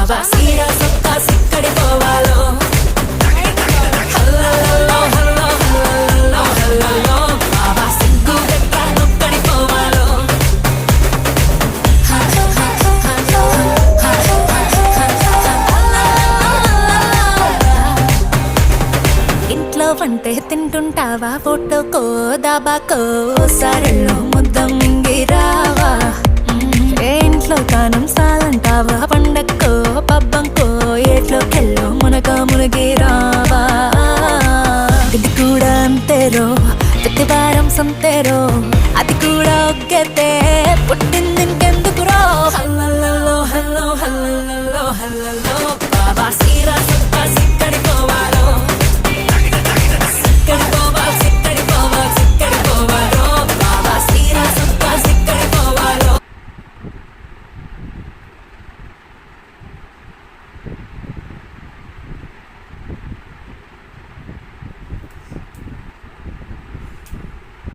బాబా సీరా సొక్కా సిక్కడి పోవాలో హల్లల్లో hello హల్లల్లో హల్లల్లో బాబా సిగ్గు గట్ట నొక్కడి పోవాలో ఇంట్లో వంటే తింటుంటావా ఫోటోకో దాబాకో సరళో ముద్ద మింగిరావా ఏ ఇంట్లో కానం సాలంటావా పండక్కో పబ్బంకో ఏట్లోకెళ్ళో మునగిరావా ఇది కూడా అంతేరో ప్రతి వారం సంతేరో